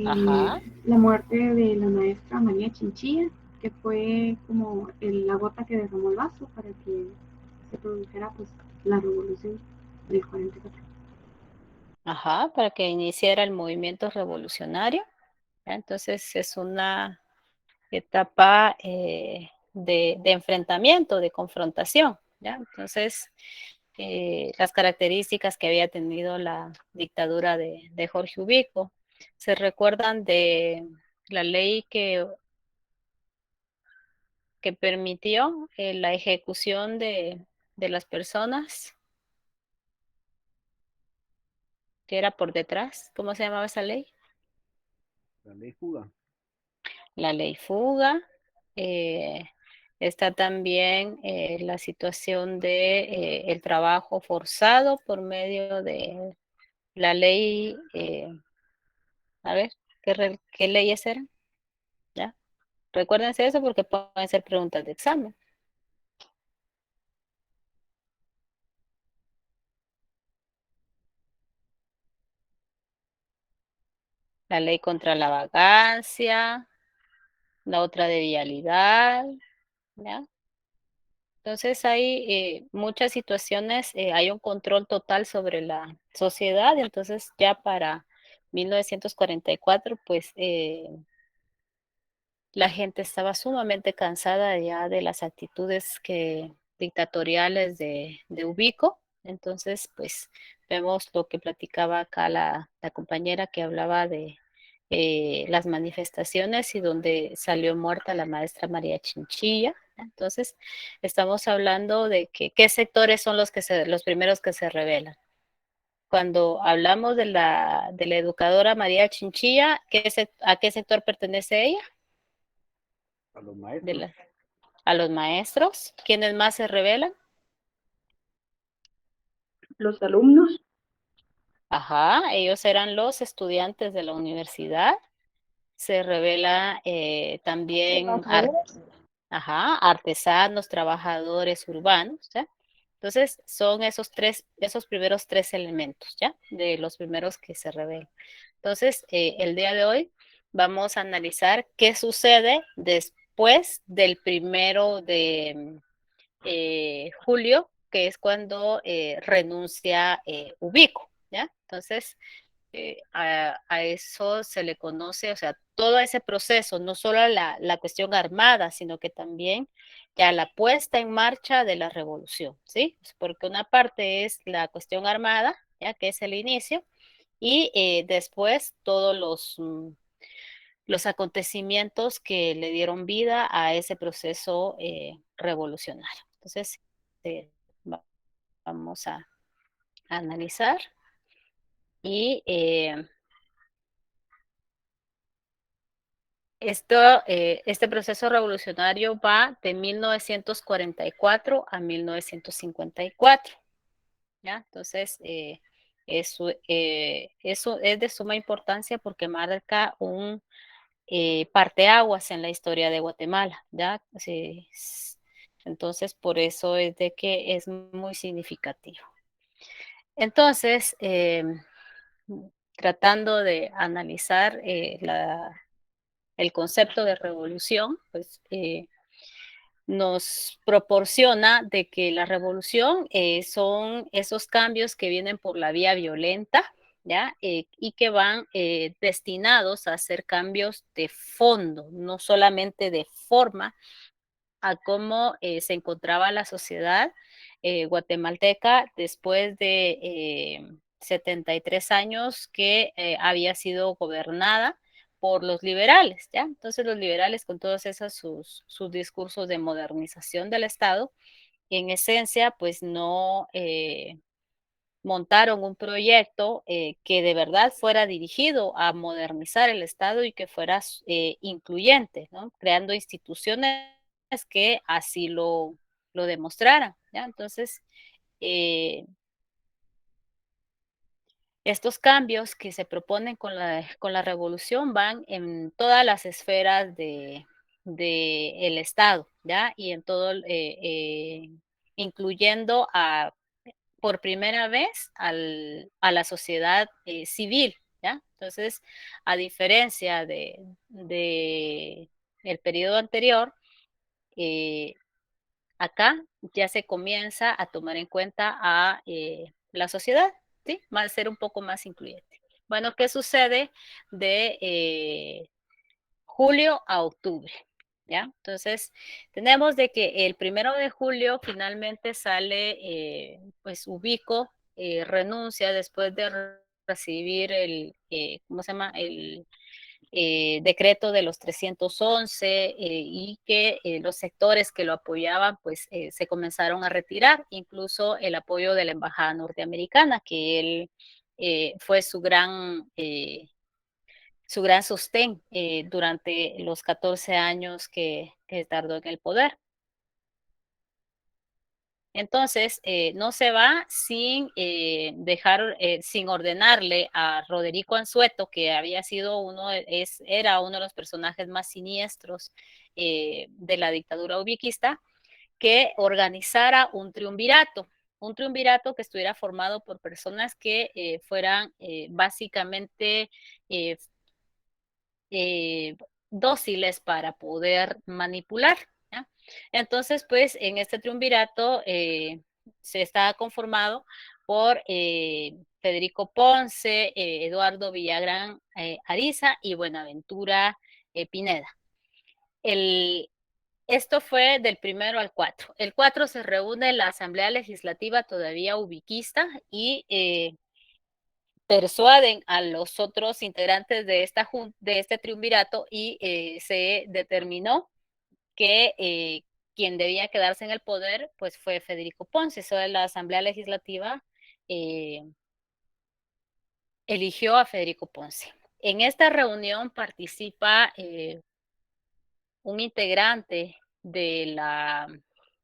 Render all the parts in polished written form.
Ajá, la muerte de la maestra María Chinchilla, que fue como la gota que derramó el vaso para que se produjera pues la revolución del 44. ajá, para que iniciara el movimiento revolucionario. ¿Ya? Entonces es una etapa de enfrentamiento, de confrontación. ¿Ya? Entonces, las características que había tenido la dictadura de Jorge Ubico se recuerdan de la ley que permitió la ejecución de las personas que era por detrás. ¿Cómo se llamaba esa ley? La ley fuga. La ley fuga. eh, Está también la situación de el trabajo forzado por medio de la ley, a ver, ¿qué leyes eran? ¿Ya? Recuérdense eso porque pueden ser preguntas de examen. La ley contra la vagancia, la otra de vialidad, ¿ya? Entonces hay muchas situaciones, hay un control total sobre la sociedad, entonces ya para 1944, pues la gente estaba sumamente cansada ya de las actitudes dictatoriales de Ubico, entonces pues vemos lo que platicaba acá la compañera que hablaba de las manifestaciones y donde salió muerta la maestra María Chinchilla. Entonces, estamos hablando de que qué sectores son los primeros que se rebelan. Cuando hablamos de la educadora María Chinchilla, ¿a qué sector pertenece ella? A los De maestros. la- a los maestros. ¿Quiénes más se rebelan? Los alumnos, Ajá, ellos eran los estudiantes de la universidad. Se revela también ajá, artesanos, trabajadores urbanos, ¿ya? Entonces, son esos primeros tres elementos, ¿ya? De los primeros que se revelan. Entonces, el día de hoy vamos a analizar qué sucede después del 1 de julio, que es cuando renuncia Ubico, ¿ya? Entonces, a eso se le conoce, o sea, todo ese proceso, no solo la cuestión armada, sino que también ya la puesta en marcha de la revolución, ¿sí? Porque una parte es la cuestión armada, ya que es el inicio, y después todos los acontecimientos que le dieron vida a ese proceso revolucionario. Entonces, eh, vamos a analizar y este proceso revolucionario va de 1944 a 1954, ¿ya? Entonces, eso es de suma importancia porque marca un parteaguas en la historia de Guatemala, ¿ya? Sí, entonces, por eso es de que es muy significativo. Entonces, tratando de analizar el concepto de revolución, pues nos proporciona de que la revolución son esos cambios que vienen por la vía violenta, ¿ya? Y que van destinados a hacer cambios de fondo, no solamente de forma, a cómo se encontraba la sociedad guatemalteca después de 73 años que había sido gobernada por los liberales, ¿ya? Entonces los liberales con todos esos sus discursos de modernización del Estado, en esencia, pues no montaron un proyecto que de verdad fuera dirigido a modernizar el Estado y que fuera incluyente, ¿no? Creando instituciones que así lo demostraran, ¿ya? Entonces, eh, estos cambios que se proponen con la revolución van en todas las esferas el Estado, ¿ya? Y en todo, incluyendo por primera vez a la sociedad civil, ¿ya? Entonces, a diferencia el periodo anterior, eh, acá ya se comienza a tomar en cuenta a la sociedad, ¿sí? Va a ser un poco más incluyente. Bueno, ¿qué sucede de julio a octubre? ¿Ya? Entonces, tenemos de que el 1 de julio finalmente sale, pues Ubico renuncia después de recibir ¿cómo se llama? El decreto de los 311 y que los sectores que lo apoyaban pues se comenzaron a retirar, incluso el apoyo de la embajada norteamericana, que él fue su gran sostén durante los 14 años que tardó en el poder. Entonces, no se va sin sin ordenarle a Roderico Anzueto, que había sido era uno de los personajes más siniestros de la dictadura ubiquista, que organizara un triunvirato que estuviera formado por personas que fueran básicamente eh, eh, dóciles para poder manipular. ¿Ya? Entonces, pues en este triunvirato se está conformado por Federico Ponce, Eduardo Villagrán Ariza y Buenaventura Pineda. El, Esto fue del 1 al 4. El 4 se reúne la Asamblea Legislativa todavía ubiquista y persuaden a los otros integrantes de este triunvirato y se determinó que quien debía quedarse en el poder pues fue Federico Ponce. Eso la Asamblea Legislativa eh, eligió a Federico Ponce. En esta reunión participa un integrante de la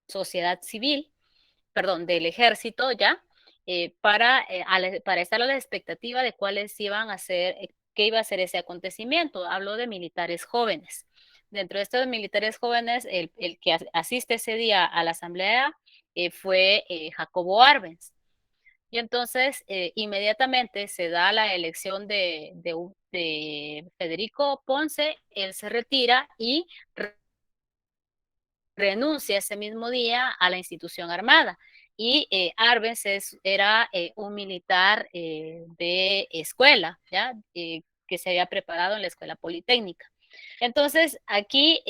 sociedad civil, perdón, del ejército ya, para estar a la expectativa de cuáles iban a ser, qué iba a ser ese acontecimiento. Hablo de militares jóvenes. Dentro de estos militares jóvenes, el que asiste ese día a la asamblea fue Jacobo Arbenz. Y entonces, inmediatamente se da la elección de Federico Ponce, él se retira y renuncia ese mismo día a la institución armada. Y Arbenz era un militar de escuela, ¿ya? Que se había preparado en la escuela politécnica. Entonces, aquí,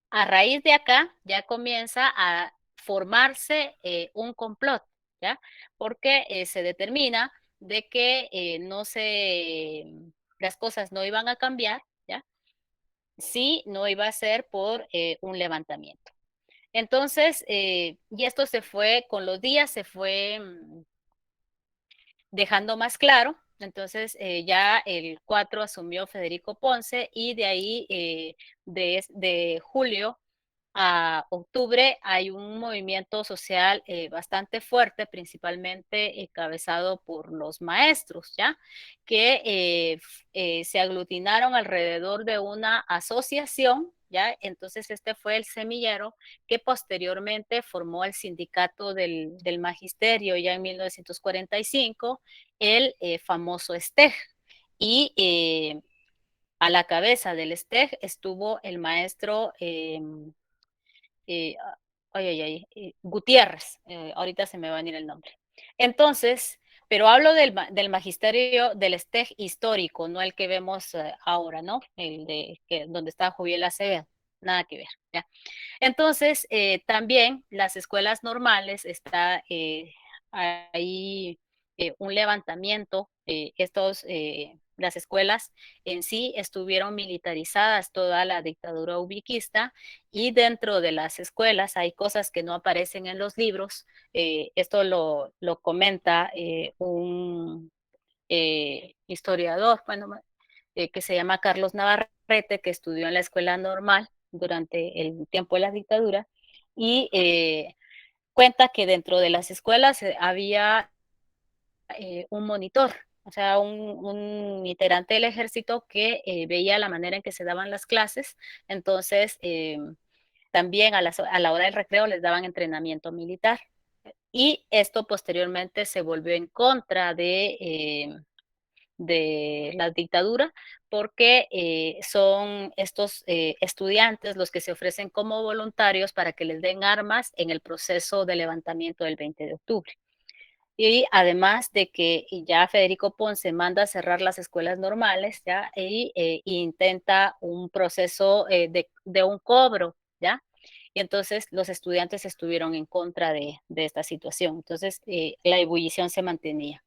a raíz de acá, ya comienza a formarse un complot, ¿ya? Porque se determina de que las cosas no iban a cambiar, ¿ya? Sí, no iba a ser por un levantamiento. Entonces, y esto se fue, con los días se fue dejando más claro. Entonces, ya el 4 asumió Federico Ponce y de ahí, de julio a octubre, hay un movimiento social bastante fuerte, principalmente encabezado por los maestros, ¿ya? Que se aglutinaron alrededor de una asociación, ¿ya? Entonces, este fue el semillero que posteriormente formó el sindicato del magisterio ya en 1945, el famoso STEG. Y a la cabeza del STEG estuvo el maestro eh, Gutiérrez, ahorita se me va a venir el nombre. Entonces, pero hablo del magisterio del STEG histórico, no el que vemos ahora, ¿no? Donde está Joviel Acevedo, nada que ver, ¿ya? Entonces, también las escuelas normales está ahí un levantamiento. Las escuelas en sí estuvieron militarizadas toda la dictadura ubiquista y dentro de las escuelas hay cosas que no aparecen en los libros. Esto lo comenta un historiador, bueno, que se llama Carlos Navarrete, que estudió en la escuela normal durante el tiempo de la dictadura, y cuenta que dentro de las escuelas había un monitor, o sea, un integrante del ejército que veía la manera en que se daban las clases, entonces también a la hora del recreo les daban entrenamiento militar. Y esto posteriormente se volvió en contra de la dictadura, porque son estos estudiantes los que se ofrecen como voluntarios para que les den armas en el proceso de levantamiento del 20 de octubre. Y además de que ya Federico Ponce manda a cerrar las escuelas normales, ¿ya? Y intenta un proceso de un cobro, ¿ya? Y entonces los estudiantes estuvieron en contra de esta situación. Entonces la ebullición se mantenía.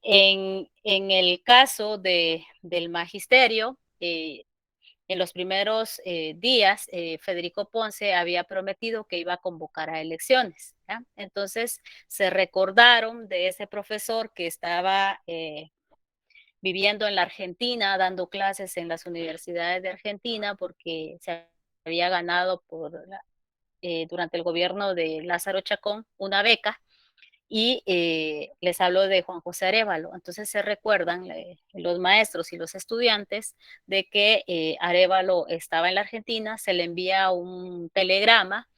En el caso del magisterio, en los primeros días, Federico Ponce había prometido que iba a convocar a elecciones. ¿Ya? Entonces se recordaron de ese profesor que estaba viviendo en la Argentina, dando clases en las universidades de Argentina, porque se había ganado durante el gobierno de Lázaro Chacón una beca, y les hablo de Juan José Arévalo. Entonces se recuerdan los maestros y los estudiantes de que Arévalo estaba en la Argentina, se le envía un telegrama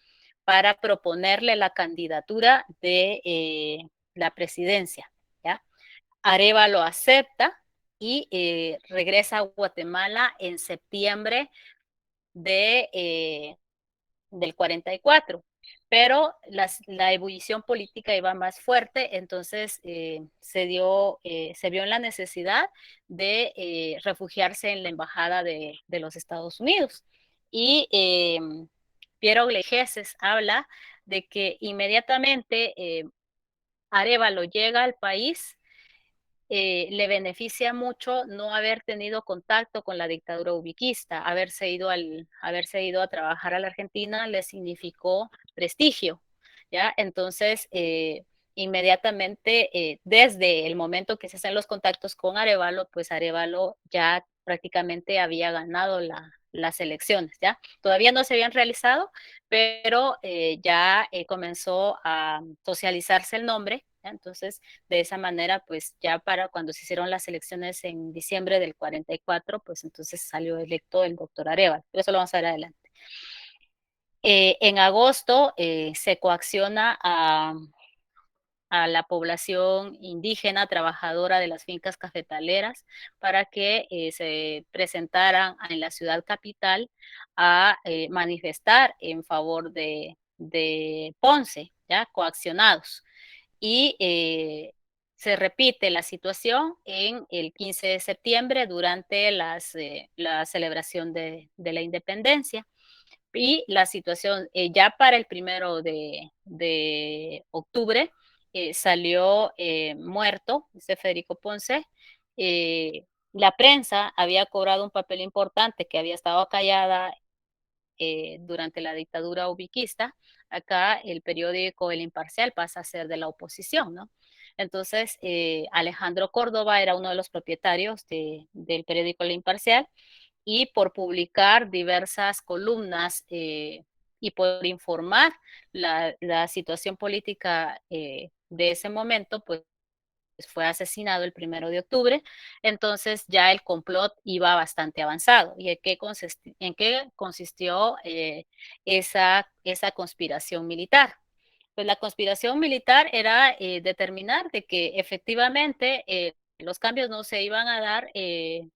para proponerle la candidatura de la presidencia. ¿Ya? Arévalo acepta y regresa a Guatemala en septiembre de del 44, pero la ebullición política iba más fuerte, entonces se vio en la necesidad de refugiarse en la embajada de los Estados Unidos. Y Piero Gleijeses habla de que inmediatamente Arévalo llega al país, le beneficia mucho no haber tenido contacto con la dictadura ubiquista, haberse ido a trabajar a la Argentina le significó prestigio, ¿ya? Entonces, inmediatamente, desde el momento que se hacen los contactos con Arévalo, pues Arévalo ya prácticamente había ganado las elecciones, ¿ya? Todavía no se habían realizado, pero ya comenzó a socializarse el nombre, ¿ya? Entonces, de esa manera, pues ya para cuando se hicieron las elecciones en diciembre del 44, pues entonces salió electo el doctor Arévalo, pero eso lo vamos a ver adelante. En agosto se coacciona a la población indígena trabajadora de las fincas cafetaleras para que se presentaran en la ciudad capital a manifestar en favor de Ponce, ya coaccionados. Y se repite la situación en el 15 de septiembre durante la celebración de la independencia. Y la situación ya para el 1 de octubre salió muerto, dice Federico Ponce. La prensa había cobrado un papel importante que había estado callada durante la dictadura ubiquista. Acá el periódico El Imparcial pasa a ser de la oposición, ¿no? Entonces, Alejandro Córdoba era uno de los propietarios del periódico El Imparcial, y por publicar diversas columnas y por informar la situación política de ese momento, pues fue asesinado el 1 de octubre. Entonces ya el complot iba bastante avanzado. ¿Y en qué consistió esa conspiración militar? Pues la conspiración militar era determinar de que efectivamente los cambios no se iban a dar eh,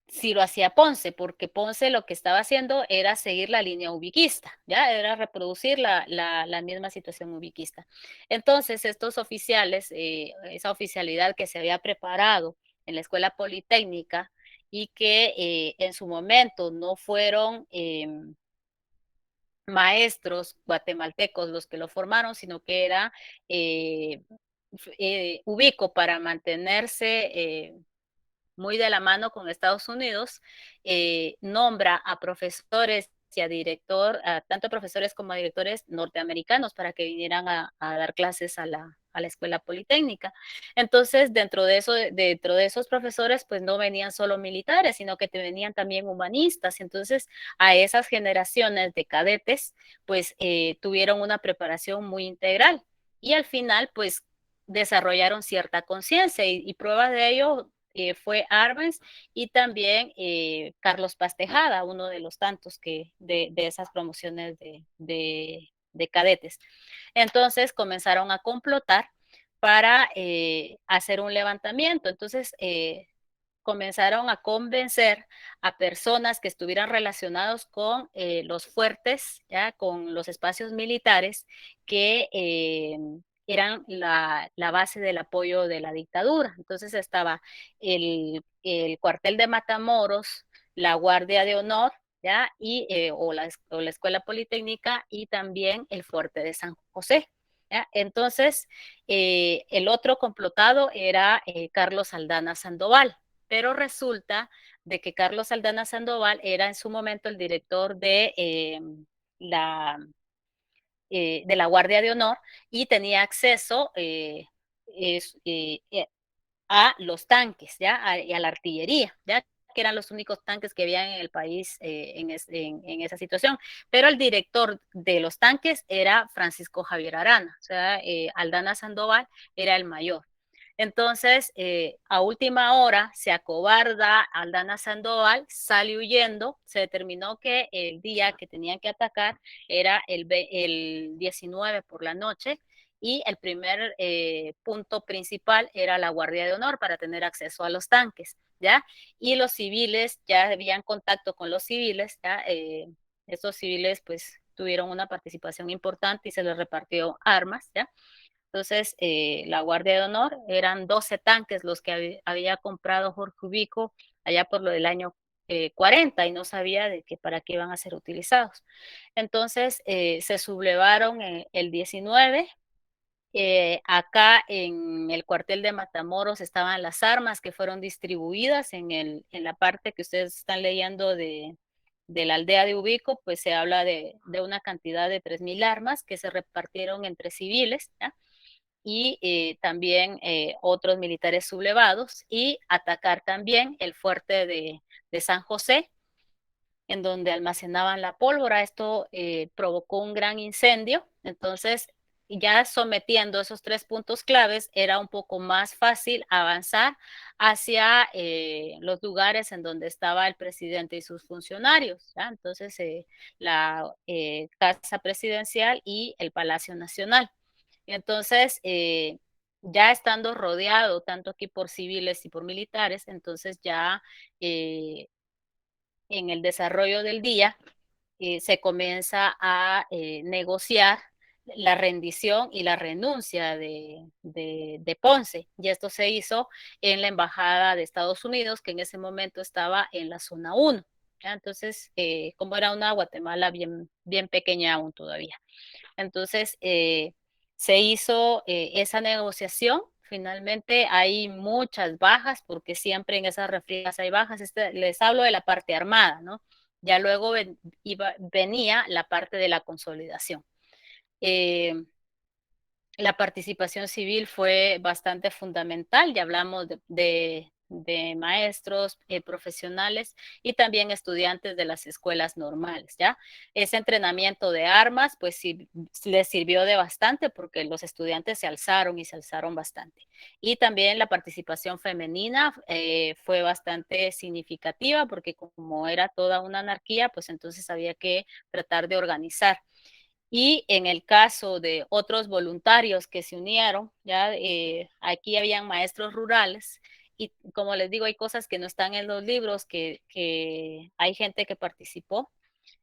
si lo hacía Ponce, porque Ponce lo que estaba haciendo era seguir la línea ubiquista, ¿ya? Era reproducir la misma situación ubiquista. Entonces, estos oficiales, esa oficialidad que se había preparado en la Escuela Politécnica y que en su momento no fueron maestros guatemaltecos los que lo formaron, sino que era ubico para mantenerse muy de la mano con Estados Unidos, nombra a profesores y tanto a profesores como a directores norteamericanos para que vinieran a dar clases a la Escuela Politécnica. Entonces, dentro de esos profesores, pues no venían solo militares, sino que te venían también humanistas. Entonces, a esas generaciones de cadetes, pues tuvieron una preparación muy integral. Y al final, pues desarrollaron cierta conciencia y pruebas de ello fue Arbenz y también Carlos Pastejada, uno de los tantos de esas promociones de cadetes. Entonces comenzaron a complotar para hacer un levantamiento. Entonces, comenzaron a convencer a personas que estuvieran relacionados con los fuertes, ¿ya? Con los espacios militares que eran la base del apoyo de la dictadura. Entonces estaba el cuartel de Matamoros, la Guardia de Honor, ¿ya? O la Escuela Politécnica y también el fuerte de San José. ¿Ya? Entonces, el otro complotado era Carlos Aldana Sandoval, pero resulta de que Carlos Aldana Sandoval era en su momento el director la, de la Guardia de Honor y tenía acceso es, a los tanques, ¿ya? Y a la artillería, ¿ya? Que eran los únicos tanques que había en el país en esa situación. Pero el director de los tanques era Francisco Javier Arana, o sea, Aldana Sandoval era el mayor. Entonces, a última hora se acobarda Aldana Sandoval, sale huyendo, se determinó que el día que tenían que atacar era el 19 por la noche, y el primer punto principal era la Guardia de Honor para tener acceso a los tanques, ¿ya? Y los civiles, ya habían contacto con los civiles, ¿ya? Estos civiles pues tuvieron una participación importante y se les repartió armas, ¿ya? Entonces, la Guardia de Honor eran 12 tanques los que había comprado Jorge Ubico allá por lo del año 40 y no sabía de que para qué iban a ser utilizados. Entonces, se sublevaron el 19. Acá en el cuartel de Matamoros estaban las armas que fueron distribuidas en la parte que ustedes están leyendo de la aldea de Ubico, pues se habla de una cantidad de 3.000 armas que se repartieron entre civiles, ¿ya? Y también otros militares sublevados, y atacar también el fuerte de San José, en donde almacenaban la pólvora. Esto provocó un gran incendio. Entonces, ya sometiendo esos 3 puntos claves, era un poco más fácil avanzar hacia los lugares en donde estaba el presidente y sus funcionarios, ¿ya? Entonces, la Casa Presidencial y el Palacio Nacional. Entonces, ya estando rodeado tanto aquí por civiles y por militares, entonces ya en el desarrollo del día se comienza a negociar la rendición y la renuncia de Ponce. Y esto se hizo en la Embajada de Estados Unidos, que en ese momento estaba en la zona 1. ¿Ya? Entonces, como era una Guatemala bien, bien pequeña aún todavía. Entonces, se hizo esa negociación. Finalmente hay muchas bajas, porque siempre en esas refriegas hay bajas. Les hablo de la parte armada, ¿no? Ya luego venía la parte de la consolidación. Eh, la participación civil fue bastante fundamental. Ya hablamos de maestros profesionales y también estudiantes de las escuelas normales, ¿ya? Ese entrenamiento de armas, pues sí, les sirvió de bastante, porque los estudiantes se alzaron y se alzaron bastante. Y también la participación femenina fue bastante significativa, porque como era toda una anarquía, pues entonces había que tratar de organizar. Y en el caso de otros voluntarios que se unieron, ya aquí habían maestros rurales, y como les digo, hay cosas que no están en los libros, que hay gente que participó.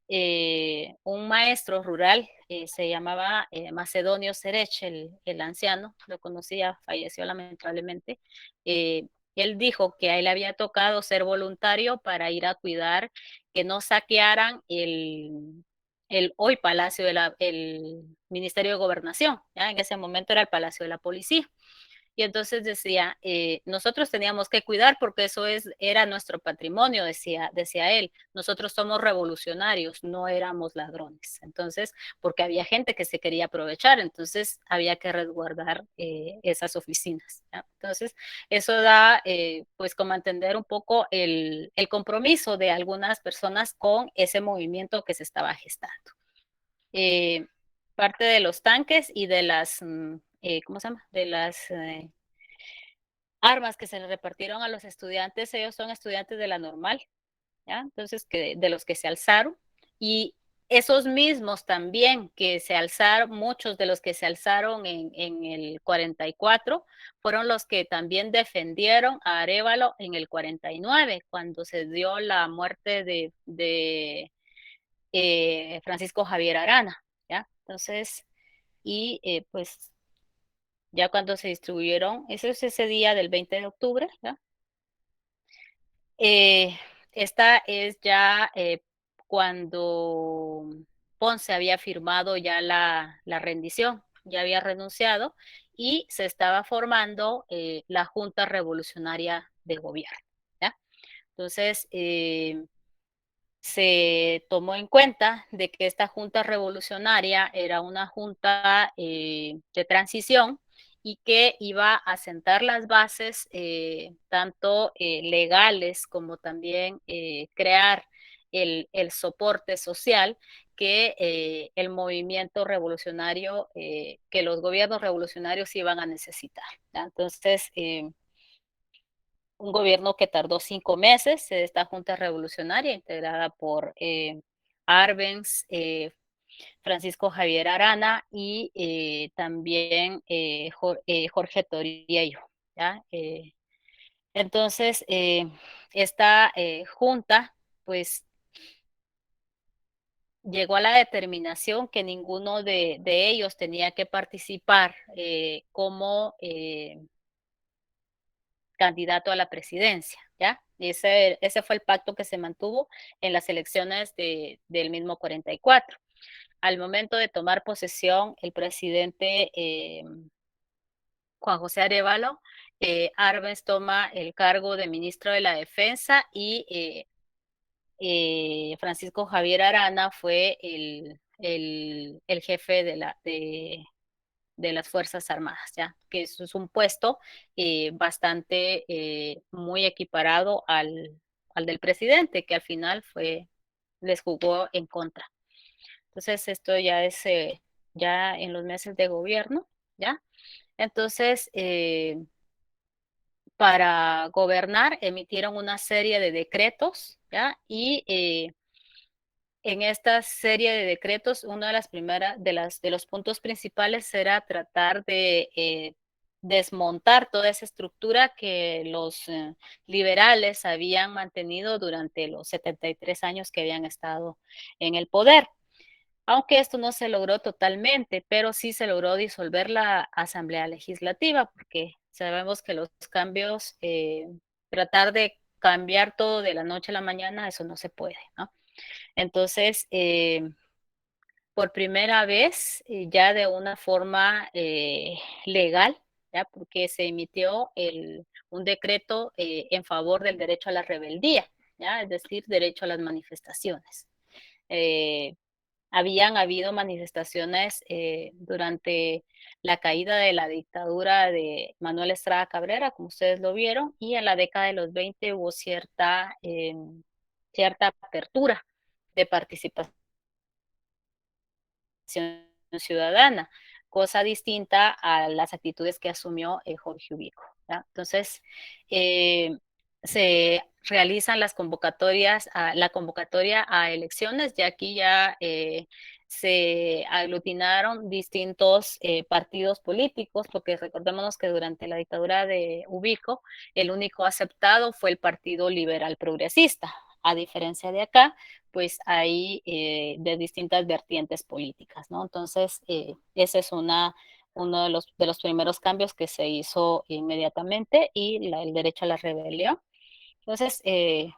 Un maestro rural se llamaba Macedonio Serech, el anciano, lo conocía, falleció lamentablemente. Eh, Él dijo que a él le había tocado ser voluntario para ir a cuidar que no saquearan el hoy Palacio el Ministerio de Gobernación, ¿ya? En ese momento era el Palacio de la Policía. Y entonces decía, nosotros teníamos que cuidar porque era nuestro patrimonio, decía él. Nosotros somos revolucionarios, no éramos ladrones. Entonces, porque había gente que se quería aprovechar, entonces había que resguardar esas oficinas, ¿ya? Entonces, eso da, pues, como a entender un poco el compromiso de algunas personas con ese movimiento que se estaba gestando. Eh, Parte de los tanques y de las, ¿cómo se llama? De las armas que se le repartieron a los estudiantes, ellos son estudiantes de la normal, ¿ya? Entonces, de los que se alzaron, y esos mismos también que se alzaron, muchos de los que se alzaron en el 44, fueron los que también defendieron a Arévalo en el 49, cuando se dio la muerte de Francisco Javier Arana, ¿ya? Entonces, y pues ya cuando se distribuyeron, ese es ese día del 20 de octubre, ¿ya? Esta es ya cuando Ponce había firmado ya la rendición, ya había renunciado y se estaba formando la Junta Revolucionaria de Gobierno, ¿ya? Entonces, se tomó en cuenta de que esta junta revolucionaria era una junta de transición y que iba a sentar las bases tanto legales como también crear el soporte social que el movimiento revolucionario, que los gobiernos revolucionarios iban a necesitar, ¿ya? Entonces, un gobierno que tardó 5 meses, esta junta revolucionaria integrada por Arbenz, Francisco Javier Arana y también Jorge Toriello, ¿ya? Entonces, esta junta, pues, llegó a la determinación que ninguno de ellos tenía que participar como candidato a la presidencia, ¿ya? Ese fue el pacto que se mantuvo en las elecciones del mismo 44. Al momento de tomar posesión, el presidente Juan José Arevalo, Arbenz toma el cargo de ministro de la Defensa y Francisco Javier Arana fue el jefe de las Fuerzas Armadas, ¿ya? Que eso es un puesto bastante muy equiparado al del presidente, que al final les jugó en contra. Entonces, esto ya es ya en los meses de gobierno, ¿ya? Entonces, para gobernar emitieron una serie de decretos, ¿ya? Y en esta serie de decretos, una de las primeras, de los puntos principales era tratar de desmontar toda esa estructura que los liberales habían mantenido durante los 73 años que habían estado en el poder. Aunque esto no se logró totalmente, pero sí se logró disolver la Asamblea Legislativa, porque sabemos que los cambios, tratar de cambiar todo de la noche a la mañana, eso no se puede, ¿no? Entonces, por primera vez, ya de una forma legal, ¿ya? Porque se emitió un decreto en favor del derecho a la rebeldía, ¿ya? Es decir, derecho a las manifestaciones. Eh, Habían habido manifestaciones durante la caída de la dictadura de Manuel Estrada Cabrera, como ustedes lo vieron, y en la década de los 20 hubo cierta apertura de participación ciudadana, cosa distinta a las actitudes que asumió Jorge Ubico, ¿ya? Entonces, eh, se realizan la convocatoria a elecciones, y aquí ya se aglutinaron distintos partidos políticos, porque recordémonos que durante la dictadura de Ubico, el único aceptado fue el Partido Liberal Progresista. A diferencia de acá, pues hay de distintas vertientes políticas, ¿no? Entonces, ese es uno de los primeros cambios que se hizo inmediatamente y el derecho a la rebelión. Entonces, se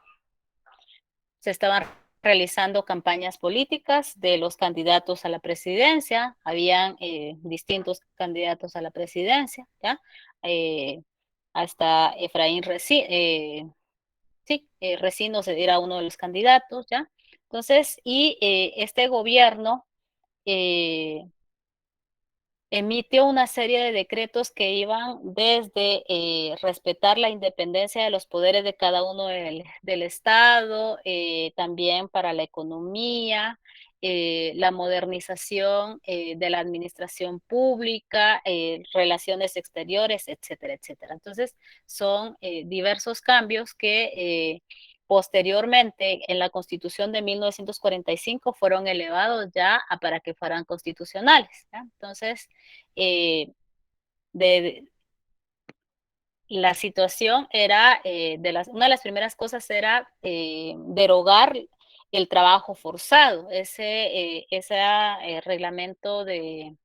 estaban realizando campañas políticas de los candidatos a la presidencia, habían distintos candidatos a la presidencia, ¿ya? Hasta Efraín sí, Recinos era uno de los candidatos, ¿ya? Entonces, y este gobierno eh, emitió una serie de decretos que iban desde respetar la independencia de los poderes de cada uno del Estado, también para la economía, la modernización de la administración pública, relaciones exteriores, etcétera, etcétera. Entonces, son diversos cambios que posteriormente, en la Constitución de 1945, fueron elevados ya para que fueran constitucionales, ¿ya? Entonces, de, la situación era, una de las primeras cosas era derogar el trabajo forzado, ese reglamento de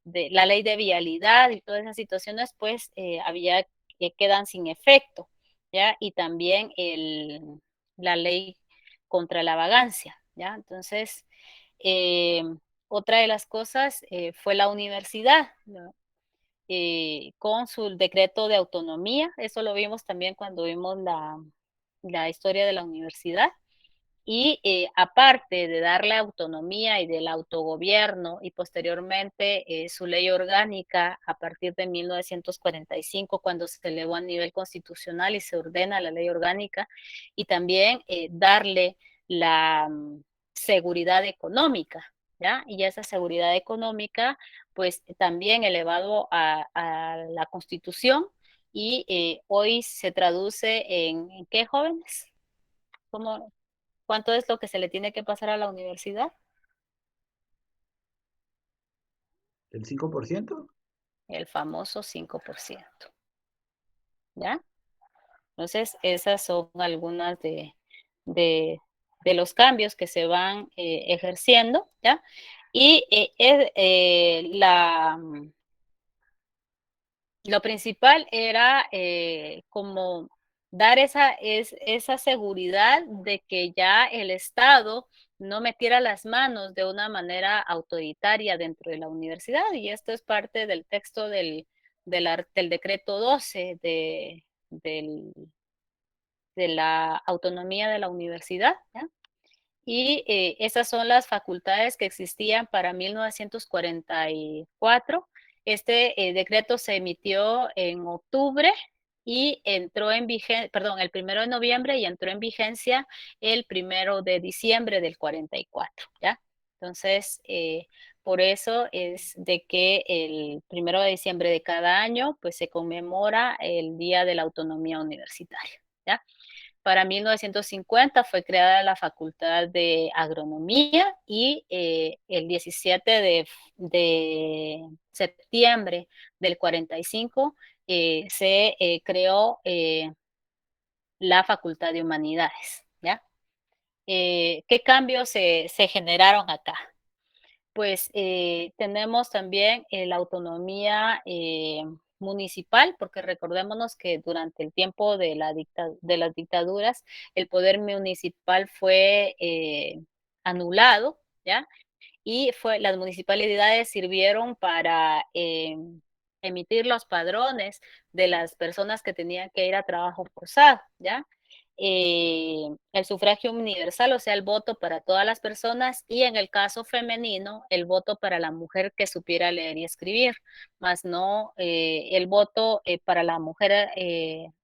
la ley de vialidad y todas esas situaciones, pues había que quedan sin efecto, ¿ya? Y también la ley contra la vagancia, ¿ya? Entonces, eh, otra de las cosas fue la universidad, ¿no? Con su decreto de autonomía, eso lo vimos también cuando vimos la historia de la universidad, y aparte de darle autonomía y del autogobierno y posteriormente su ley orgánica a partir de 1945, cuando se elevó a nivel constitucional y se ordena la ley orgánica, y también darle la seguridad económica, ¿ya? Y esa seguridad económica, pues también elevado a la Constitución, y hoy se traduce ¿en qué, jóvenes? ¿Cómo, ¿Cuánto es lo que se le tiene que pasar a la universidad? ¿El 5%? El famoso 5%, ¿ya? Entonces, esas son algunas de, de los cambios que se van ejerciendo, ¿ya? Y lo principal era como dar esa seguridad de que ya el Estado no metiera las manos de una manera autoritaria dentro de la universidad, y esto es parte del texto del decreto 12 de la autonomía de la universidad, ¿ya? Y esas son las facultades que existían para 1944. Este decreto se emitió en octubre y entró en vigencia, perdón, el 1 de noviembre, y entró en vigencia el 1 de diciembre del 44, ¿ya? Entonces, por eso es de que el 1 de diciembre de cada año, pues se conmemora el Día de la Autonomía Universitaria, ¿ya? Para 1950 fue creada la Facultad de Agronomía, y el 17 de septiembre del 45 se creó la Facultad de Humanidades, ¿ya? ¿Qué cambios se generaron acá? Pues tenemos también la autonomía municipal, porque recordémonos que durante el tiempo de las dictaduras, el poder municipal fue anulado, ¿ya? Y las municipalidades sirvieron para emitir los padrones de las personas que tenían que ir a trabajo forzado, ¿ya? El sufragio universal, o sea, el voto para todas las personas, y en el caso femenino, el voto para la mujer que supiera leer y escribir, más no el voto para la mujer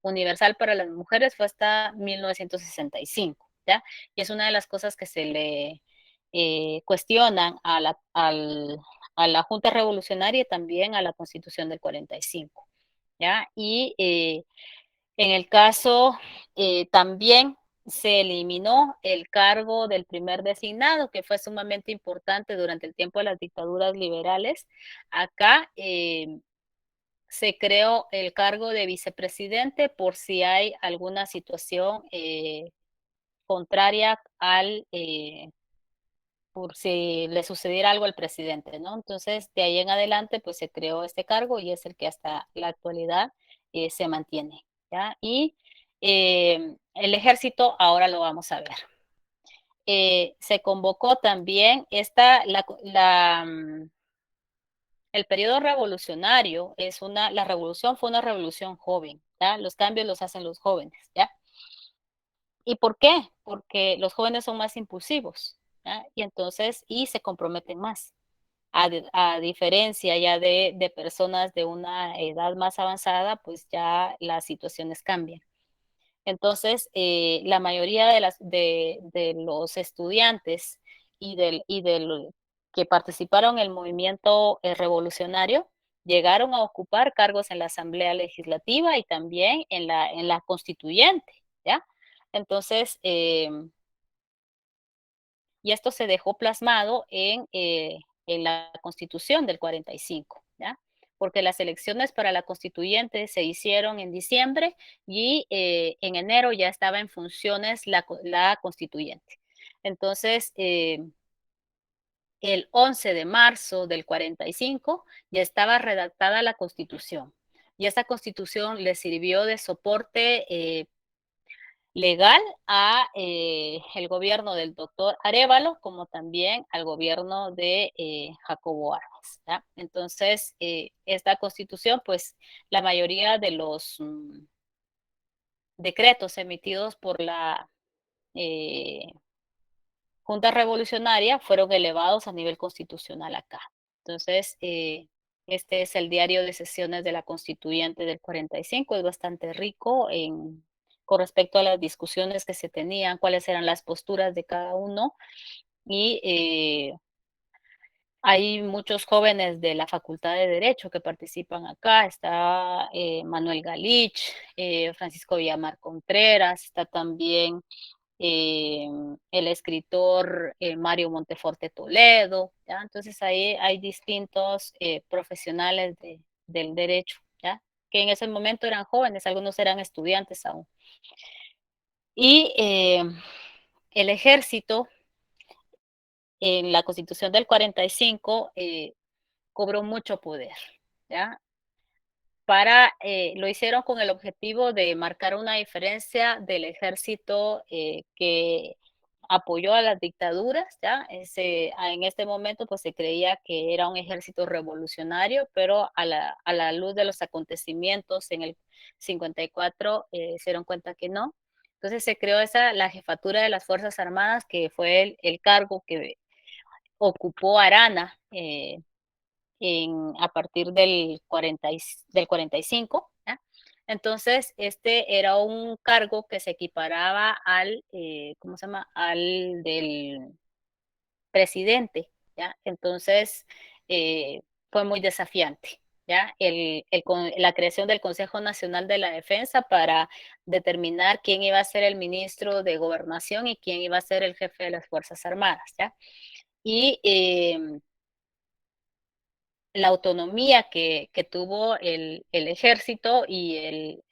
universal para las mujeres fue hasta 1965, ¿ya? Y es una de las cosas que se le cuestionan a la Junta Revolucionaria y también a la Constitución del 45, ¿ya? Y en el caso también se eliminó el cargo del primer designado, que fue sumamente importante durante el tiempo de las dictaduras liberales. Acá se creó el cargo de vicepresidente por si hay alguna situación contraria por si le sucediera algo al presidente, ¿no? Entonces, de ahí en adelante, pues se creó este cargo y es el que hasta la actualidad se mantiene, ¿ya? Y el ejército, ahora lo vamos a ver. Se convocó también el periodo revolucionario, la revolución fue una revolución joven, ¿ya? Los cambios los hacen los jóvenes, ¿ya? ¿Y por qué? Porque los jóvenes son más impulsivos, ¿ya? Y se comprometen más. A diferencia ya de personas de una edad más avanzada, pues ya las situaciones cambian. Entonces, la mayoría de los estudiantes que participaron en el movimiento revolucionario llegaron a ocupar cargos en la Asamblea Legislativa y también en la Constituyente, ¿ya? Entonces, y esto se dejó plasmado en la Constitución del 45, ¿ya? Porque las elecciones para la constituyente se hicieron en diciembre y en enero ya estaba en funciones la constituyente. Entonces, el 11 de marzo del 45 ya estaba redactada la constitución. Y esa constitución le sirvió de soporte legal a el gobierno del doctor Arévalo, como también al gobierno de Jacobo Armas, ¿ya? Entonces, esta constitución, pues la mayoría de los decretos emitidos por la eh, Junta Revolucionaria fueron elevados a nivel constitucional acá. Entonces, este es el diario de sesiones de la Constituyente del 45, es bastante rico con respecto a las discusiones que se tenían, cuáles eran las posturas de cada uno, y hay muchos jóvenes de la Facultad de Derecho que participan acá. Está Manuel Galich, Francisco Villamar Contreras, está también el escritor Mario Monteforte Toledo, ¿ya? Entonces ahí hay distintos profesionales del derecho, ¿ya? Que en ese momento eran jóvenes, algunos eran estudiantes aún. Y el ejército, en la Constitución del 45, cobró mucho poder, ¿ya? Lo hicieron con el objetivo de marcar una diferencia del ejército que apoyó a las dictaduras, ¿ya? En este momento pues se creía que era un ejército revolucionario, pero a la luz de los acontecimientos en el 54 se dieron cuenta que no. Entonces se creó la jefatura de las Fuerzas Armadas, que fue el cargo que ocupó Arana a partir del 45, ¿ya? Entonces, este era un cargo que se equiparaba ¿cómo se llama? Al del presidente, ¿ya? Entonces, fue muy desafiante, ¿ya? La creación del Consejo Nacional de la Defensa para determinar quién iba a ser el ministro de Gobernación y quién iba a ser el jefe de las Fuerzas Armadas, ¿ya? Y la autonomía que tuvo el ejército y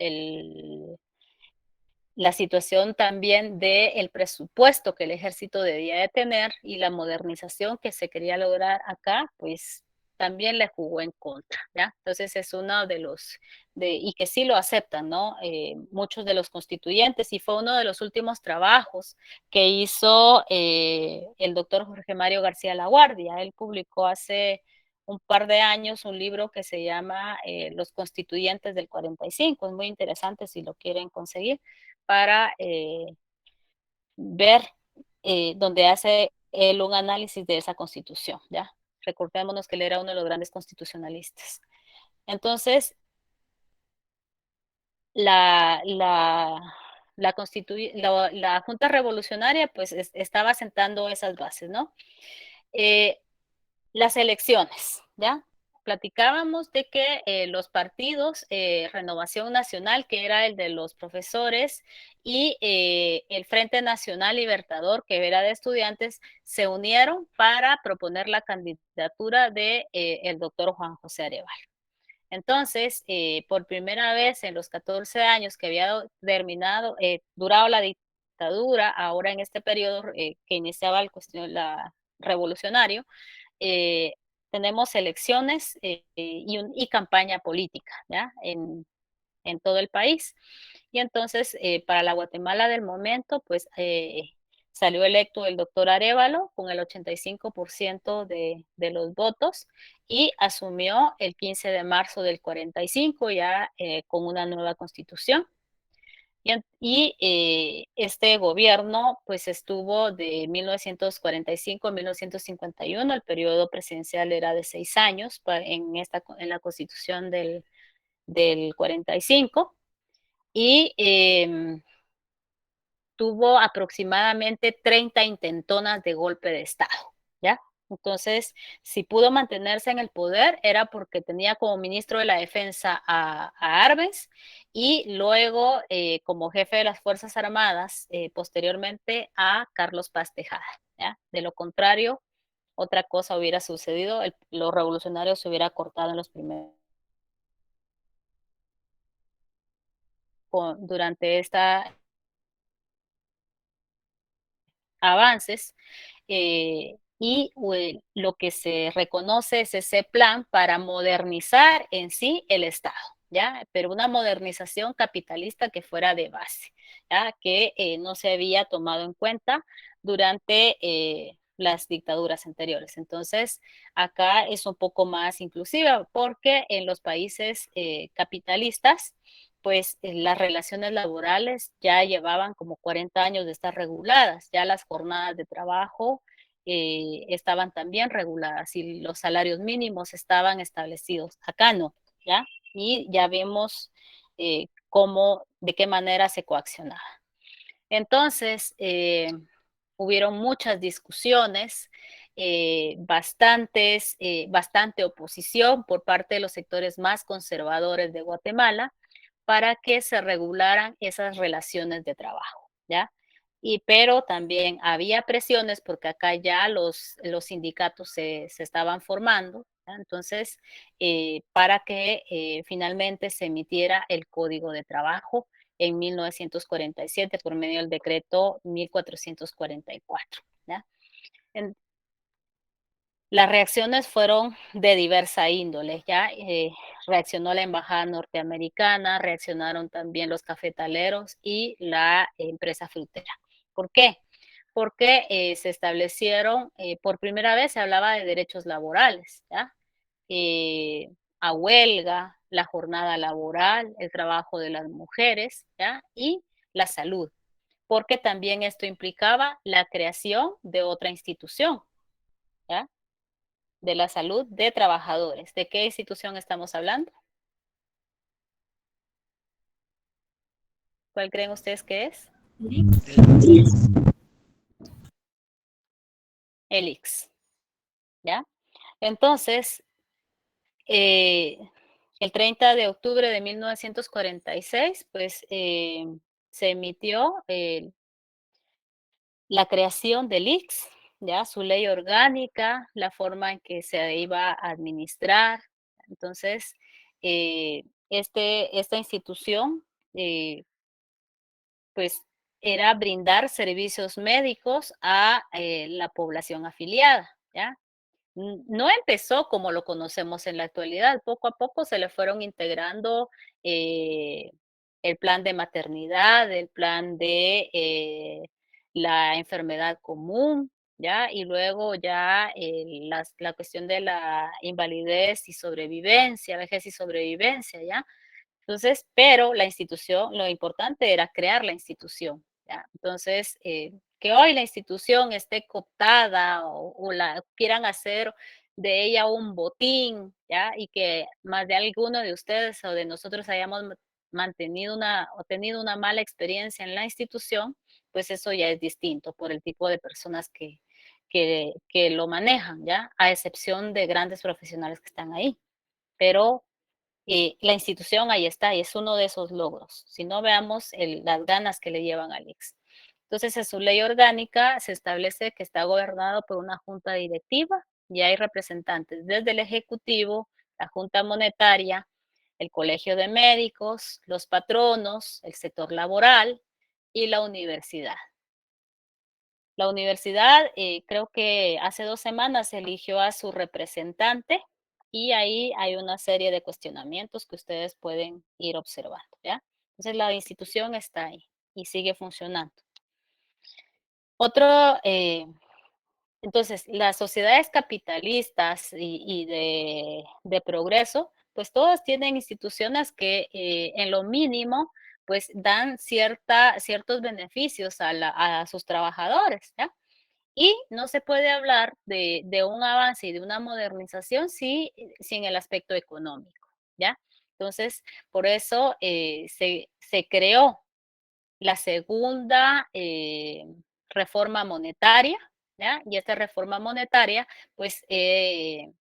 la situación también del presupuesto que el ejército debía de tener y la modernización que se quería lograr acá, pues también le jugó en contra, ¿ya? Entonces es uno y que sí lo aceptan, ¿no? Muchos de los constituyentes, y fue uno de los últimos trabajos que hizo el doctor Jorge Mario García Laguardia. Él publicó hace un par de años un libro que se llama Los Constituyentes del 45, es muy interesante si lo quieren conseguir, para ver donde hace él un análisis de esa constitución, ¿ya? Recordémonos que él era uno de los grandes constitucionalistas. Entonces, la, la, la Junta Revolucionaria pues estaba sentando esas bases, ¿no? Las elecciones, ¿ya? Platicábamos de que los partidos, Renovación Nacional, que era el de los profesores, y el Frente Nacional Libertador, que era de estudiantes, se unieron para proponer la candidatura de el doctor Juan José Arevalo. Entonces, por primera vez en los 14 años que había durado la dictadura, ahora en este periodo que iniciaba la revolucionario, eh, tenemos elecciones y campaña política, ¿ya? En todo el país. Y entonces, para la Guatemala del momento, pues salió electo el doctor Arévalo con el 85% de los votos y asumió el 15 de marzo del 45 ya con una nueva constitución. Este gobierno pues estuvo de 1945 a 1951, el periodo presidencial era de 6 años en la constitución del 45 y tuvo aproximadamente 30 intentonas de golpe de Estado, ¿ya? Entonces, si pudo mantenerse en el poder era porque tenía como ministro de la Defensa a Arbenz y luego como jefe de las Fuerzas Armadas, posteriormente a Carlos Paz Tejada. ¿Ya? De lo contrario, otra cosa hubiera sucedido, los revolucionarios se hubiera cortado en los primeros durante esta avances y lo que se reconoce es ese plan para modernizar en sí el Estado, ¿ya? Pero una modernización capitalista que fuera de base, ¿ya? Que no se había tomado en cuenta durante las dictaduras anteriores. Entonces, acá es un poco más inclusiva porque en los países capitalistas, pues las relaciones laborales ya llevaban como 40 años de estar reguladas, ya las jornadas de trabajo estaban también reguladas y los salarios mínimos estaban establecidos. Acá no, ¿ya? Y ya vemos de qué manera se coaccionaba. Entonces, hubieron muchas discusiones, bastante oposición por parte de los sectores más conservadores de Guatemala para que se regularan esas relaciones de trabajo, ¿ya? Pero también había presiones porque acá ya los sindicatos se estaban formando, ¿ya? Entonces, para que finalmente se emitiera el Código de Trabajo en 1947 por medio del decreto 1444, ¿ya? En, las reacciones fueron de diversa índole, ¿ya? Reaccionó la embajada norteamericana, reaccionaron también los cafetaleros y la empresa frutera. ¿Por qué? Porque se establecieron, por primera vez se hablaba de derechos laborales, ¿ya? A huelga, la jornada laboral, el trabajo de las mujeres, ¿ya? Y la salud, porque también esto implicaba la creación de otra institución, ¿ya? De la salud de trabajadores. ¿De qué institución estamos hablando? ¿Cuál creen ustedes que es? El IX, ¿ya? Entonces, el 30 de octubre de 1946, pues se emitió la creación del IX, ya su ley orgánica, la forma en que se iba a administrar. Entonces, esta institución pues era brindar servicios médicos a la población afiliada, ¿ya? No empezó como lo conocemos en la actualidad, poco a poco se le fueron integrando eh, el plan de maternidad, el plan de la enfermedad común, ¿ya? Y luego ya la cuestión de la invalidez y sobrevivencia, vejez y sobrevivencia, ¿ya? Entonces, pero la institución, lo importante era crear la institución, ¿ya? Entonces, que hoy la institución esté cooptada o la quieran hacer de ella un botín, ¿ya? Y que más de alguno de ustedes o de nosotros hayamos mantenido o tenido una mala experiencia en la institución, pues eso ya es distinto por el tipo de personas que lo manejan, ¿ya? A excepción de grandes profesionales que están ahí. Pero la institución ahí está y es uno de esos logros. Si no veamos las ganas que le llevan al IX. Entonces, en su ley orgánica se establece que está gobernado por una junta directiva y hay representantes desde el Ejecutivo, la Junta Monetaria, el Colegio de Médicos, los patronos, el sector laboral y la universidad. La universidad, creo que hace 2 semanas eligió a su representante y ahí hay una serie de cuestionamientos que ustedes pueden ir observando, ¿ya? Entonces, la institución está ahí y sigue funcionando. Otro, entonces, las sociedades capitalistas y de progreso, pues todas tienen instituciones que en lo mínimo, pues dan ciertos beneficios a sus trabajadores, ¿ya? Y no se puede hablar de un avance y de una modernización sin el aspecto económico, ¿ya? Entonces, por eso se creó la segunda reforma monetaria, ¿ya? Y esta reforma monetaria, pues,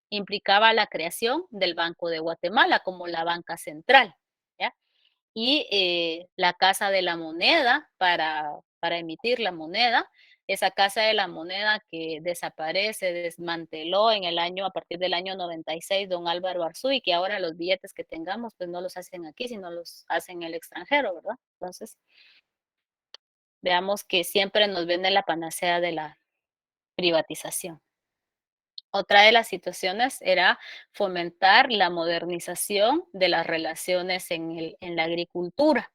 implicaba la creación del Banco de Guatemala como la banca central, ¿ya? Y la Casa de la Moneda para emitir la moneda, esa Casa de la Moneda que desaparece, desmanteló en el año, a partir del año 96, don Álvaro Arzú, y que ahora los billetes que tengamos, pues no los hacen aquí, sino los hacen en el extranjero, ¿verdad? Entonces, veamos que siempre nos vende la panacea de la privatización. Otra de las situaciones era fomentar la modernización de las relaciones en la agricultura.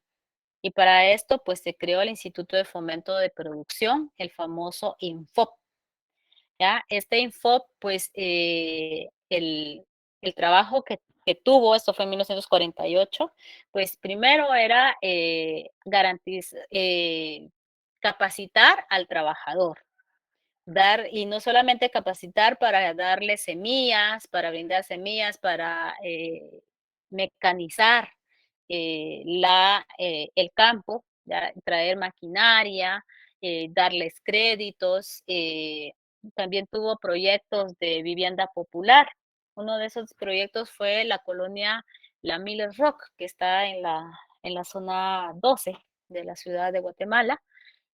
Y para esto, pues se creó el Instituto de Fomento de Producción, el famoso INFOP. ¿Ya? Este INFOP, pues el trabajo que tuvo, esto fue en 1948, pues primero era capacitar al trabajador, y no solamente capacitar para darle semillas, para brindar semillas, para mecanizar el campo, ¿ya? Traer maquinaria, darles créditos. También tuvo proyectos de vivienda popular. Uno de esos proyectos fue la colonia La Miller Rock, que está en la zona 12 de la ciudad de Guatemala,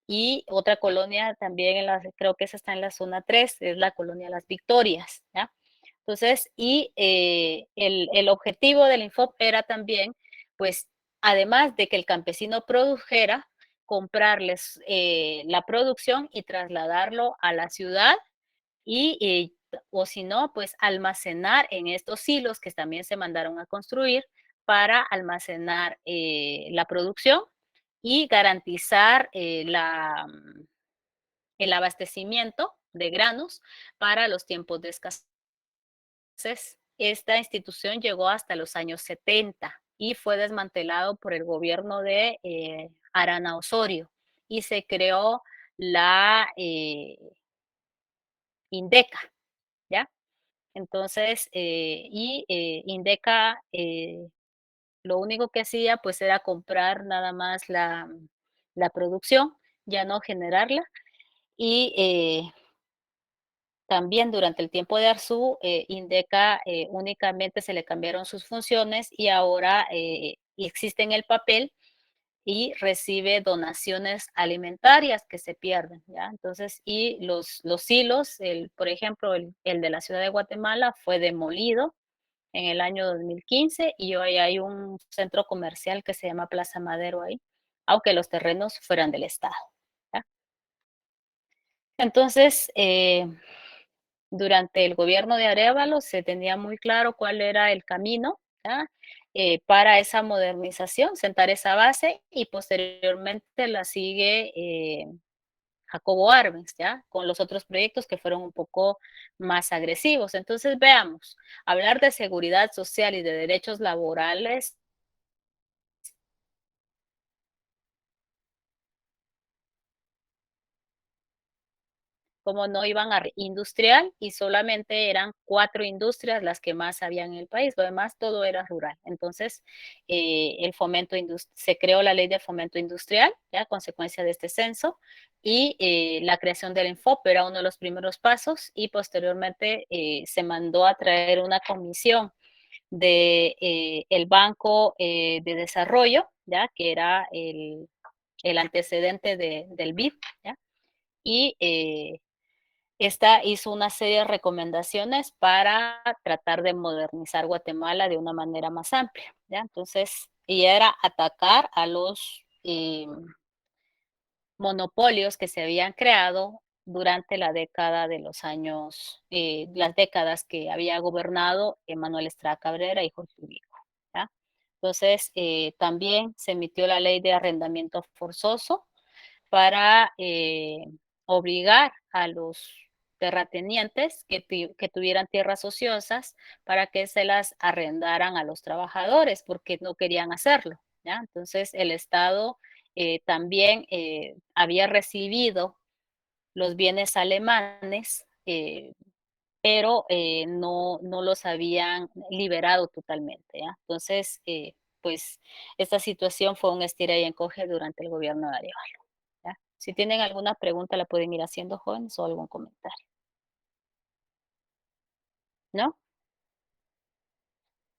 y otra colonia también, creo que esa está en la zona 3, es la colonia Las Victorias, ¿ya? Entonces, y el objetivo del Infop era también, pues, además de que el campesino produjera, comprarles la producción y trasladarlo a la ciudad o si no, pues almacenar en estos silos que también se mandaron a construir para almacenar la producción y garantizar el abastecimiento de granos para los tiempos de escasez. Esta institución llegó hasta los años 70 y fue desmantelado por el gobierno de Arana Osorio y se creó la INDECA, ¿ya? Entonces, INDECA lo único que hacía pues era comprar nada más la producción, ya no generarla. Y también durante el tiempo de Arzú, INDECA únicamente se le cambiaron sus funciones y ahora existe en el papel y recibe donaciones alimentarias que se pierden, ¿ya? Entonces, y los silos, por ejemplo, el de la ciudad de Guatemala fue demolido en el año 2015 y hoy hay un centro comercial que se llama Plaza Madero ahí, aunque los terrenos fueran del Estado, ¿ya? Entonces, durante el gobierno de Arévalo se tenía muy claro cuál era el camino, ¿ya? Para esa modernización, sentar esa base y posteriormente la sigue Jacobo Arbenz, ¿ya? Con los otros proyectos que fueron un poco más agresivos. Entonces, veamos, hablar de seguridad social y de derechos laborales como no iban a industrial y solamente eran 4 industrias las que más habían en el país, lo demás todo era rural. Entonces, se creó la ley de fomento industrial, ya consecuencia de este censo, y la creación del Infop era uno de los primeros pasos y posteriormente se mandó a traer una comisión de el Banco de Desarrollo, ya que era el antecedente del BID, ¿ya? Y esta hizo una serie de recomendaciones para tratar de modernizar Guatemala de una manera más amplia, ¿ya? Entonces, y era atacar a los monopolios que se habían creado durante la década de los años, las décadas que había gobernado Manuel Estrada Cabrera y Jorge Ubico, ¿ya? Entonces, también se emitió la ley de arrendamiento forzoso para obligar a los terratenientes que tuvieran tierras ociosas para que se las arrendaran a los trabajadores porque no querían hacerlo, ¿ya? Entonces el Estado también había recibido los bienes alemanes, pero no los habían liberado totalmente, ¿ya? Entonces, pues esta situación fue un estira y encoge durante el gobierno de Arevalo, ¿ya? Si tienen alguna pregunta, la pueden ir haciendo, jóvenes, o algún comentario. ¿No?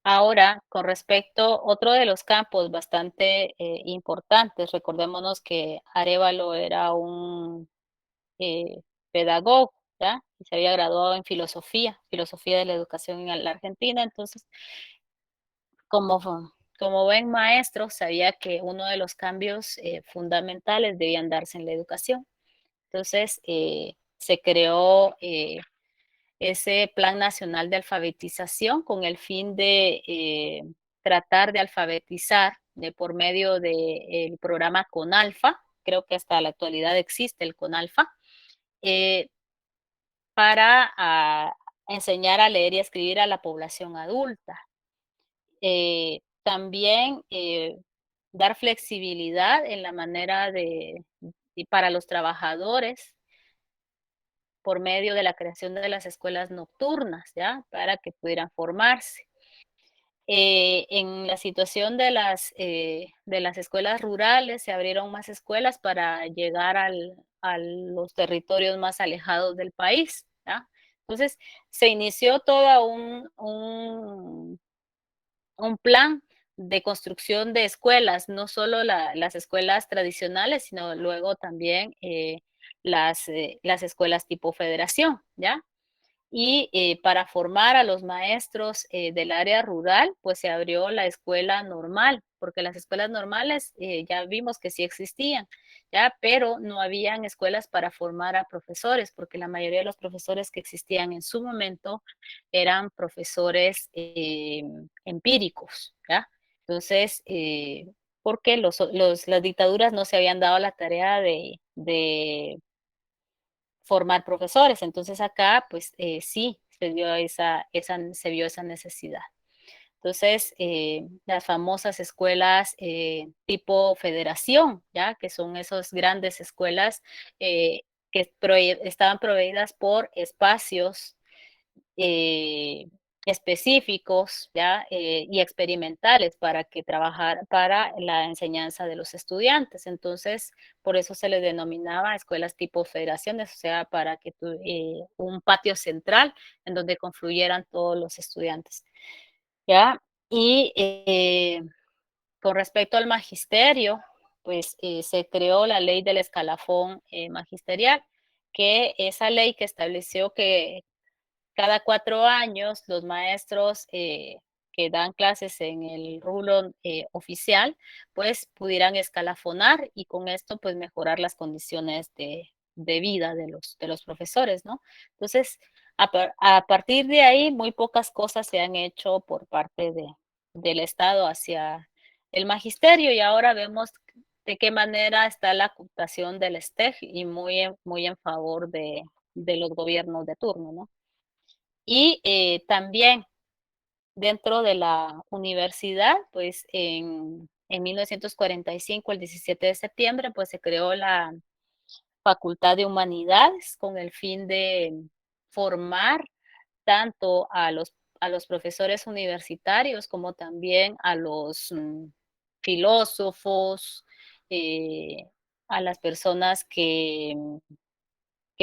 Ahora, con respecto, otro de los campos bastante importantes, recordémonos que Arévalo era un pedagogo, ¿ya? Y se había graduado en filosofía de la educación en la Argentina. Entonces, como, como buen maestro, sabía que uno de los cambios fundamentales debían darse en la educación. Entonces, se creó ese Plan Nacional de Alfabetización con el fin de tratar de alfabetizar por medio del programa CONALFA, creo que hasta la actualidad existe el CONALFA, para enseñar a leer y a escribir a la población adulta. También dar flexibilidad en la manera y para los trabajadores por medio de la creación de las escuelas nocturnas, ¿ya? Para que pudieran formarse. En la situación de las escuelas rurales, se abrieron más escuelas para llegar a los territorios más alejados del país, ¿ya? Entonces, se inició todo un plan de construcción de escuelas, no solo las escuelas tradicionales, sino luego también las escuelas tipo federación, ¿ya? Y para formar a los maestros del área rural, pues se abrió la escuela normal, porque las escuelas normales ya vimos que sí existían, ya, pero no habían escuelas para formar a profesores, porque la mayoría de los profesores que existían en su momento eran profesores empíricos, ¿ya? Entonces, porque las dictaduras no se habían dado la tarea de formar profesores. Entonces acá, pues sí, se vio esa necesidad. Entonces, las famosas escuelas tipo federación, ¿ya? Que son esas grandes escuelas que estaban proveídas por espacios eh, específicos, ¿ya? Y experimentales para que trabajar para la enseñanza de los estudiantes. Entonces, por eso se le denominaba escuelas tipo federaciones, o sea, para que un patio central en donde confluyeran todos los estudiantes, ¿ya? Y con respecto al magisterio, pues se creó la ley del escalafón magisterial, que esa ley que estableció que cada 4 años los maestros que dan clases en el rubro oficial, pues pudieran escalafonar y con esto pues mejorar las condiciones de vida de los profesores, ¿no? Entonces, a partir de ahí, muy pocas cosas se han hecho por parte del Estado hacia el magisterio y ahora vemos de qué manera está la ocupación del STEG y muy en favor de los gobiernos de turno, ¿no? Y también dentro de la universidad, pues en 1945, el 17 de septiembre, pues se creó la Facultad de Humanidades con el fin de formar tanto a los profesores universitarios como también a los filósofos, eh, a las personas que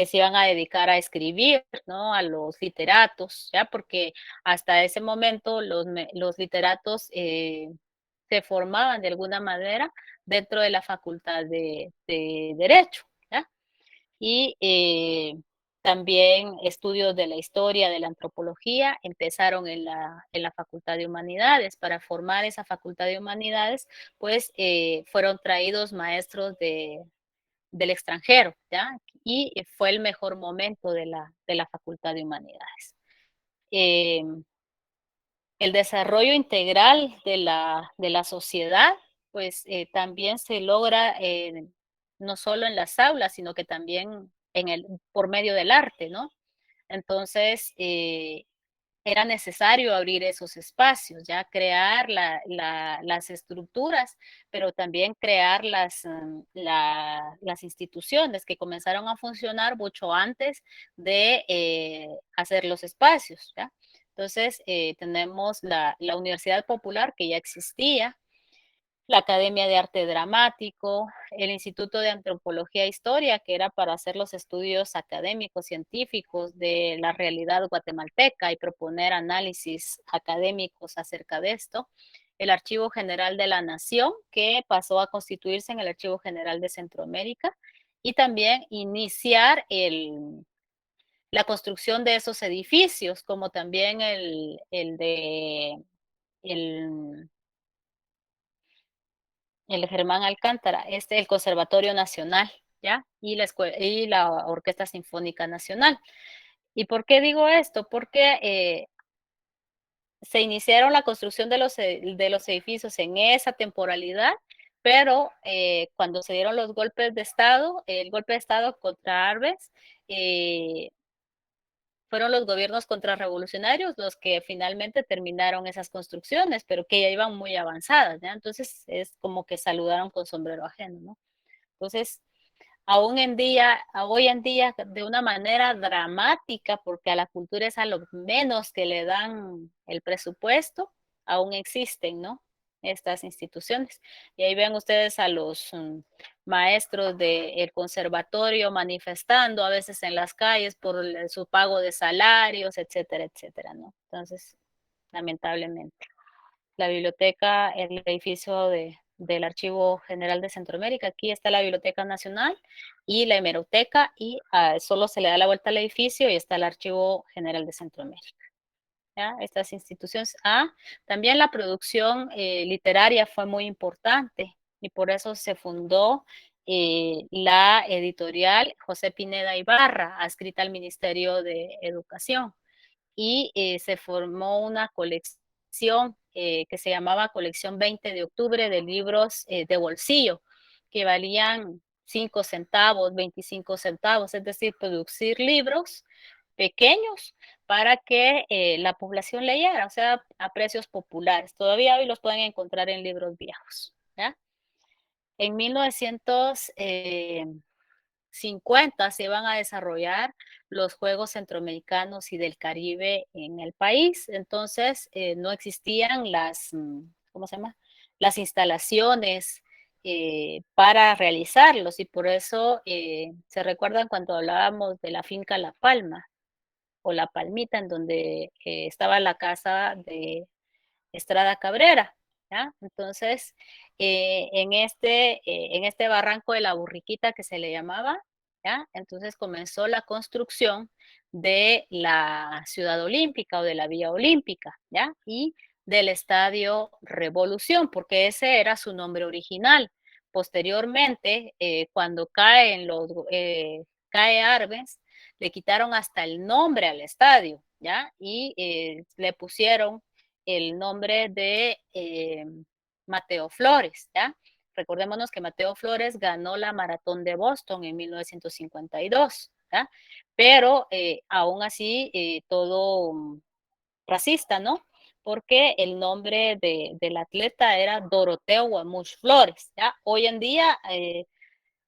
se iban a dedicar a escribir, ¿no? A los literatos, ¿ya? Porque hasta ese momento los literatos se formaban de alguna manera dentro de la facultad de Derecho, ¿ya? Y también estudios de la historia, de la antropología, empezaron en la Facultad de Humanidades. Para formar esa Facultad de Humanidades, pues fueron traídos maestros del extranjero, ¿ya? Y fue el mejor momento de la Facultad de Humanidades. Eh, el desarrollo integral de la sociedad, pues también se logra no solo en las aulas, sino que también por medio del arte, ¿no? Entonces, era necesario abrir esos espacios, ya crear las estructuras, pero también crear las instituciones que comenzaron a funcionar mucho antes de hacer los espacios, ¿ya? Entonces, tenemos la Universidad Popular que ya existía, la Academia de Arte Dramático, el Instituto de Antropología e Historia, que era para hacer los estudios académicos, científicos de la realidad guatemalteca y proponer análisis académicos acerca de esto, el Archivo General de la Nación, que pasó a constituirse en el Archivo General de Centroamérica, y también iniciar la construcción de esos edificios, como también el el Germán Alcántara, el Conservatorio Nacional, ¿ya? Y la Orquesta Sinfónica Nacional. ¿Y por qué digo esto? Porque se iniciaron la construcción de los edificios en esa temporalidad, pero cuando se dieron los golpes de Estado, el golpe de Estado contra Arbenz, fueron los gobiernos contrarrevolucionarios los que finalmente terminaron esas construcciones, pero que ya iban muy avanzadas, ¿ya? Entonces es como que saludaron con sombrero ajeno, ¿no? Entonces, hoy en día, de una manera dramática, porque a la cultura es a lo menos que le dan el presupuesto, aún existen, ¿no? Estas instituciones. Y ahí ven ustedes a los maestros del conservatorio manifestando a veces en las calles por su pago de salarios, etcétera, etcétera, ¿no? Entonces, lamentablemente la biblioteca, el edificio del Archivo General de Centroamérica. Aquí está la Biblioteca Nacional y la Hemeroteca, y solo se le da la vuelta al edificio y está el Archivo General de Centroamérica. ¿Ya? Estas instituciones. También la producción literaria fue muy importante y por eso se fundó la editorial José Pineda Ibarra, adscrita al Ministerio de Educación, y se formó una colección que se llamaba Colección 20 de Octubre de libros de bolsillo, que valían 5 centavos, 25 centavos, es decir, producir libros pequeños para que la población leyera, o sea, a precios populares. Todavía hoy los pueden encontrar en libros viejos. ¿Ya? En 1950 se iban a desarrollar los Juegos Centroamericanos y del Caribe en el país. Entonces, no existían ¿cómo se llama? Las instalaciones para realizarlos, y por eso se recuerdan cuando hablábamos de la finca La Palma o La Palmita, en donde estaba la casa de Estrada Cabrera, ¿ya? Entonces, en este barranco de la Burriquita, que se le llamaba, ¿ya? Entonces comenzó la construcción de la Ciudad Olímpica o de la Vía Olímpica, ¿ya? Y del Estadio Revolución, porque ese era su nombre original. Posteriormente, cuando cae Arbenz, le quitaron hasta el nombre al estadio, ¿ya? Y le pusieron el nombre de Mateo Flores, ¿ya? Recordémonos que Mateo Flores ganó la maratón de Boston en 1952, ¿ya? Pero aún así todo racista, ¿no? Porque el nombre del atleta era Doroteo Guamuch Flores, ¿ya? Hoy en día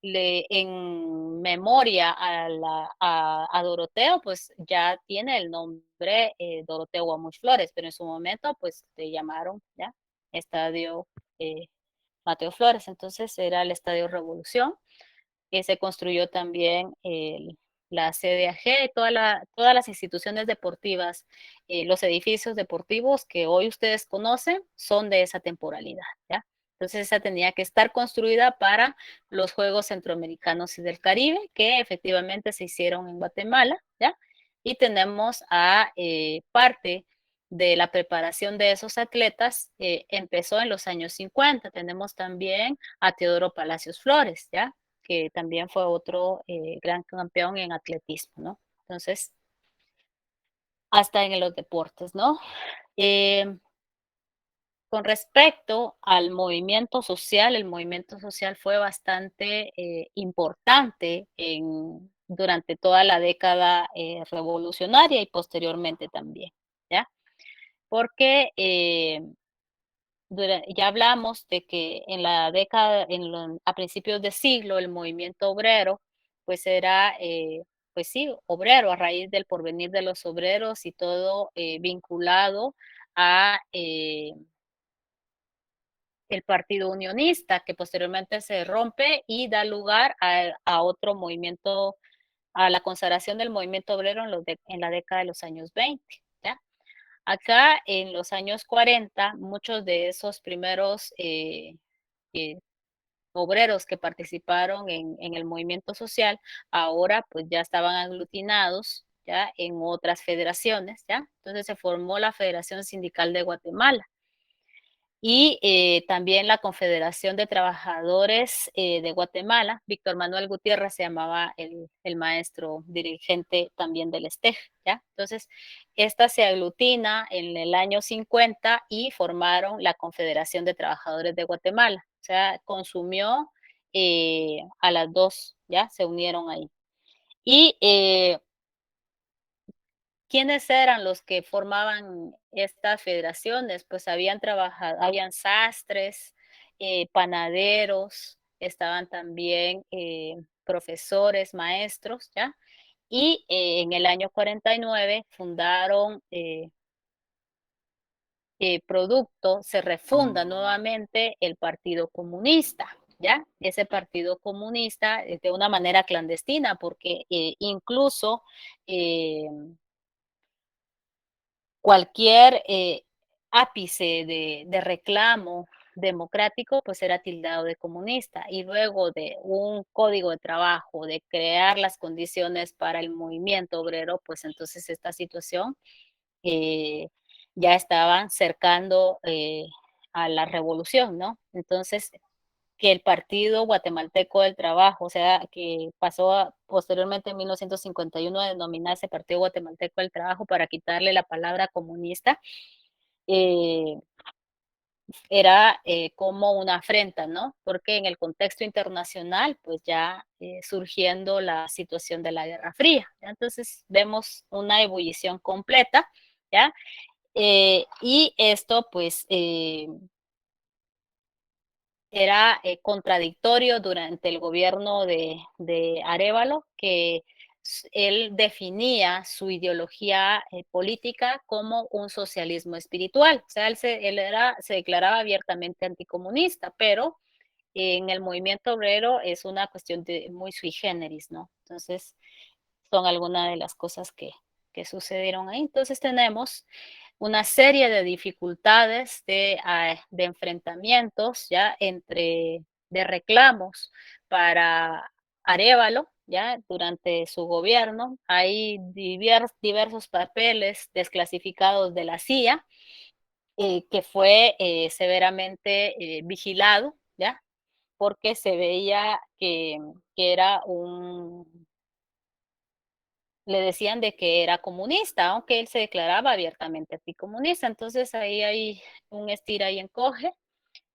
en memoria a Doroteo, pues ya tiene el nombre Doroteo Guamuch Flores, pero en su momento pues te llamaron, ¿ya? Estadio eh, Mateo Flores, entonces era el Estadio Revolución, que se construyó también la CDAG, todas las instituciones deportivas, los edificios deportivos que hoy ustedes conocen son de esa temporalidad, ¿ya? Entonces esa tenía que estar construida para los Juegos Centroamericanos y del Caribe, que efectivamente se hicieron en Guatemala, ¿ya? Y tenemos parte de la preparación de esos atletas, empezó en los años 50. Tenemos también a Teodoro Palacios Flores, ¿ya? Que también fue otro gran campeón en atletismo, ¿no? Entonces, hasta en los deportes, ¿no? Eh, con respecto al movimiento social, el movimiento social fue bastante importante durante toda la década revolucionaria y posteriormente también, ¿ya? Porque ya hablamos de que en la década, a principios de siglo, el movimiento obrero, pues era, pues sí, obrero, a raíz del porvenir de los obreros y todo vinculado a el Partido Unionista, que posteriormente se rompe y da lugar a otro movimiento, a la consagración del movimiento obrero en la década de los años 20. ¿Ya? Acá en los años 40, muchos de esos primeros eh, obreros que participaron en el movimiento social, ahora pues ya estaban aglutinados ya en otras federaciones, ¿ya? Entonces se formó la Federación Sindical de Guatemala y también la Confederación de Trabajadores de Guatemala. Víctor Manuel Gutiérrez se llamaba el maestro dirigente también del STEG, ¿ya? Entonces, esta se aglutina en el año 50 y formaron la Confederación de Trabajadores de Guatemala. O sea, consumió a las dos, ¿ya? Se unieron ahí. Y ¿quiénes eran los que formaban estas federaciones? Pues habían sastres, panaderos, estaban también profesores, maestros, ¿ya? Y en el año 49 fundaron producto, se refunda nuevamente el Partido Comunista, ¿ya? Ese Partido Comunista de una manera clandestina, porque incluso cualquier ápice de reclamo democrático, pues era tildado de comunista. Y luego de un código de trabajo, de crear las condiciones para el movimiento obrero, pues entonces esta situación eh, ya estaban cercando a la revolución, ¿no? Entonces, que el Partido Guatemalteco del Trabajo, o sea, que pasó posteriormente en 1951 a denominarse Partido Guatemalteco del Trabajo para quitarle la palabra comunista, eh, era como una afrenta, ¿no? Porque en el contexto internacional, pues ya surgiendo la situación de la Guerra Fría, ¿ya? Entonces vemos una ebullición completa, ¿ya? Y esto, pues, era contradictorio durante el gobierno de Arévalo, que él definía su ideología política como un socialismo espiritual. O sea, se declaraba abiertamente anticomunista, pero en el movimiento obrero es una cuestión muy sui generis, ¿no? Entonces, son algunas de las cosas que sucedieron ahí. Entonces, tenemos una serie de dificultades de enfrentamientos ya de reclamos para Arévalo, ya durante su gobierno. Hay diversos papeles desclasificados de la CIA, que fue severamente vigilado, ya, porque se veía que era le decían de que era comunista, aunque él se declaraba abiertamente anticomunista. Entonces ahí hay un estira y encoge.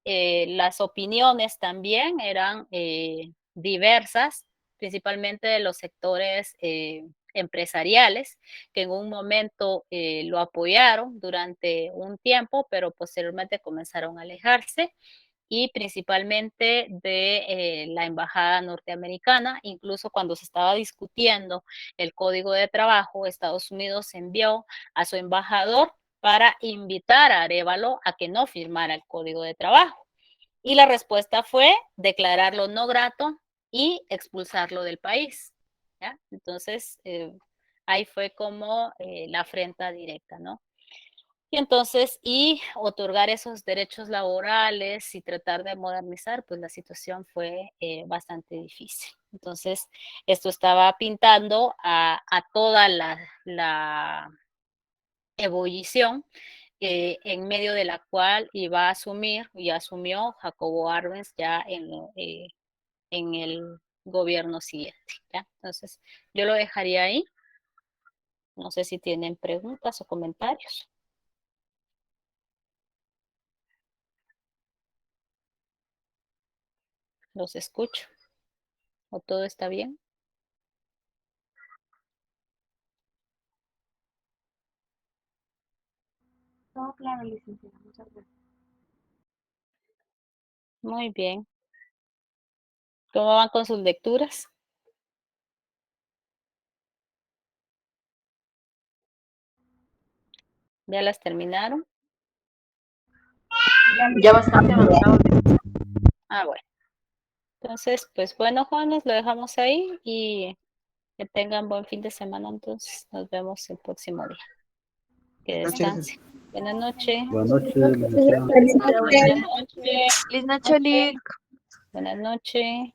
Las opiniones también eran diversas, principalmente de los sectores empresariales, que en un momento lo apoyaron durante un tiempo, pero posteriormente comenzaron a alejarse y principalmente de la embajada norteamericana. Incluso cuando se estaba discutiendo el código de trabajo, Estados Unidos envió a su embajador para invitar a Arévalo a que no firmara el código de trabajo. Y la respuesta fue declararlo no grato y expulsarlo del país. ¿Ya? Entonces, ahí fue como la afrenta directa, ¿no? Y entonces, y otorgar esos derechos laborales y tratar de modernizar, pues la situación fue bastante difícil. Entonces, esto estaba pintando a toda la ebullición en medio de la cual iba a asumir y asumió Jacobo Arbenz ya en el gobierno siguiente. ¿Ya? Entonces, yo lo dejaría ahí. No sé si tienen preguntas o comentarios. Los escucho. ¿O todo está bien? Todo claro, licenciada. Muchas gracias. Muy bien. ¿Cómo van con sus lecturas? ¿Ya las terminaron? Ya bastante avanzado. Ah, bueno. Entonces, pues bueno, Juanes, lo dejamos ahí y que tengan buen fin de semana. Entonces, nos vemos el próximo día. Que Noches. descansen. Buenas noches. Buenas noches, licenciada. Buenas noches. Feliz noche, Lick. Buenas noches.